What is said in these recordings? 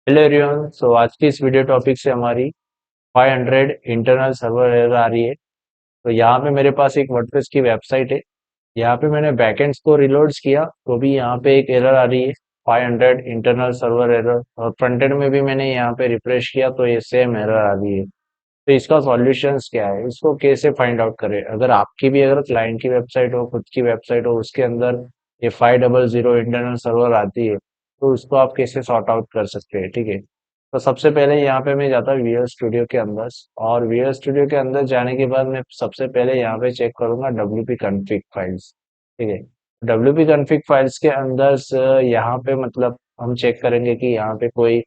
Hello everyone. सो आज की इस वीडियो टॉपिक से हमारी 500 इंटरनल सर्वर एरर आ रही है। तो यहाँ पे मेरे पास एक वर्डप्रेस की वेबसाइट है। यहाँ पे मैंने बैकएंड्स को रिलोड्स किया तो भी यहाँ पे एक एरर आ रही है, 500 इंटरनल सर्वर एरर। और फ्रंट एंड में भी मैंने यहाँ पे रिफ्रेश किया तो ये सेम एरर आ रही है। तो इसका सॉल्यूशंस क्या है, इसको कैसे फाइंड आउट करें? अगर आपकी भी अगर क्लाइंट की वेबसाइट हो, खुद की वेबसाइट हो, उसके अंदर ये 500 इंटरनल सर्वर आती है तो उसको आप कैसे सॉर्ट आउट कर सकते हैं? ठीक है। तो सबसे पहले यहाँ पे मैं जाता हूँ विजुअल स्टूडियो के अंदर। और विजुअल स्टूडियो के अंदर जाने के बाद मैं सबसे पहले यहाँ पे चेक करूंगा WP config फाइल्स। ठीक है। WP config फाइल्स के अंदर यहाँ पे मतलब हम चेक करेंगे कि यहाँ पे कोई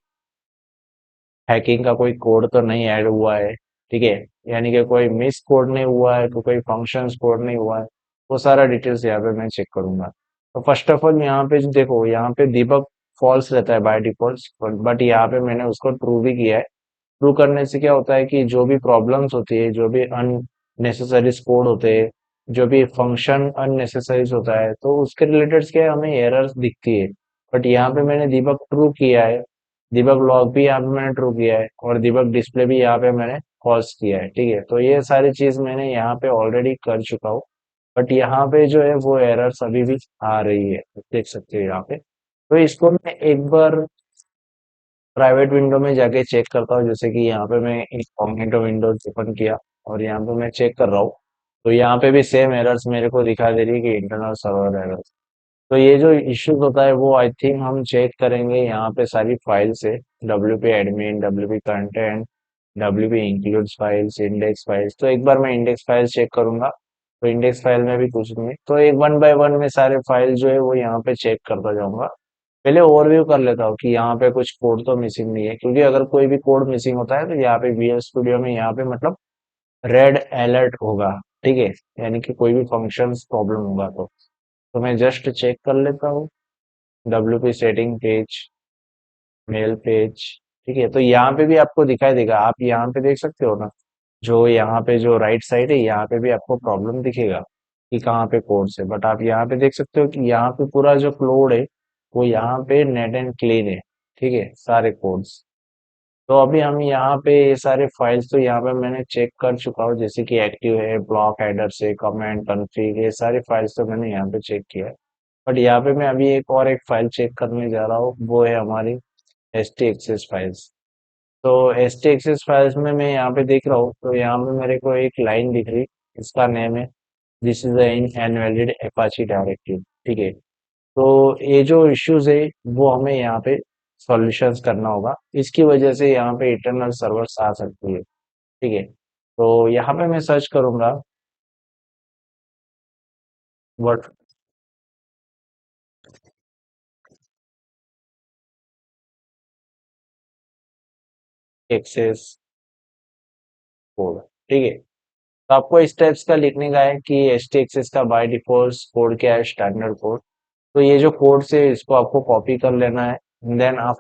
हैकिंग का कोई कोड तो नहीं ऐड हुआ है। ठीक है। यानी कि कोई मिस कोड नहीं हुआ है, तो कोई फंक्शंस कोड नहीं हुआ है। वो सारा डिटेल्स यहाँ पे मैं चेक करूंगा। तो फर्स्ट ऑफ ऑल यहाँ पे जो देखो, यहाँ पे दीबग फॉल्स रहता है बाय डिफॉल्ट, बट यहाँ पे मैंने उसको ट्रू भी किया है। ट्रू करने से क्या होता है कि जो भी प्रॉब्लम्स होती है, जो भी अननेसेसरी कोड होते हैं, जो भी फंक्शन अननेसेसरीज होता है, तो उसके रिलेटेड क्या है, हमें एरर्स दिखती है। बट यहाँ पे मैंने दीबग ट्रू किया है। दीबग लॉग भी यहाँ पे मैंने ट्रू किया है और दीबग डिस्प्ले भी यहाँ पे मैंने फॉल्स किया है। ठीक है। तो ये सारी चीज मैंने यहाँ पे ऑलरेडी कर चुका हूँ। बट यहाँ पे जो है वो एरर्स अभी भी आ रही है, देख सकते हो यहाँ पे। तो इसको मैं एक बार प्राइवेट विंडो में जाके चेक करता हूँ। जैसे कि यहाँ पे मैं इनकॉग्निटो विंडोज ओपन किया और यहाँ पे मैं चेक कर रहा हूँ। तो यहाँ पे भी सेम एरर्स मेरे को दिखा दे रही है कि इंटरनल सर्वर एरर्स। तो ये जो इश्यूज होता है वो आई थिंक हम चेक करेंगे यहाँ पे सारी फाइल से। WP admin, WP content, WP includes files, index files. तो एक बार मैं इंडेक्स फाइल्स चेक करूंगा। तो इंडेक्स फाइल में भी कुछ नहीं है, तो एक वन बाय वन में सारे फाइल जो है वो यहाँ पे चेक करता जाऊंगा। पहले ओवरव्यू कर लेता हूँ कि यहाँ पे कुछ कोड तो मिसिंग नहीं है, क्योंकि अगर कोई भी कोड मिसिंग होता है तो यहाँ पे VS स्टूडियो में यहाँ पे मतलब रेड अलर्ट होगा। ठीक है। यानी कि कोई भी फंक्शंस प्रॉब्लम होगा तो मैं जस्ट चेक कर लेता हूँ। WP setting page, mail page. ठीक है। तो यहाँ पे भी आपको दिखाई देगा, आप यहाँ पे देख सकते हो ना। जो यहाँ पे जो राइट साइड है, यहाँ पे भी आपको प्रॉब्लम दिखेगा कि कहाँ पे कोड्स है। बट आप यहाँ पे देख सकते हो कि यहाँ पे पूरा जो कोड है वो यहाँ पे नेट एंड क्लीन है। ठीक है, सारे कोड्स। तो अभी हम यहाँ पे ये सारे फाइल्स तो यहाँ पे मैंने चेक कर चुका हूँ, जैसे कि एक्टिव है, ब्लॉक हेडर से, कमेंट, कॉन्फ़िग, ये सारे फाइल्स तो मैंने यहाँ पे चेक किया है। बट यहाँ पे मैं अभी एक फाइल चेक करने जा रहा हूँ, वो है हमारी ST एक्सेस फाइल्स। तो ST एक्सेस फाइल्स में मैं यहाँ पे देख रहा हूँ, तो यहाँ पे मेरे को एक लाइन दिख रही। इसका नेम है this is in invalid Apache directive. ठीक है। तो ये जो इश्यूज है वो हमें यहाँ पे सॉल्यूशंस करना होगा। इसकी वजह से यहाँ पे इंटरनल सर्वर्स आ सकती है। ठीक है। तो यहाँ पे मैं सर्च करूंगा वर्ड एक्सेस कोड। ठीक है। तो आपको इस टाइप्स का लिखने का है कि ST एक्सेस का बाय डिफॉल्ट कोड क्या है, स्टैंडर्ड कोड। तो ये जो कोड से इसको आपको कॉपी कर लेना है। देन आप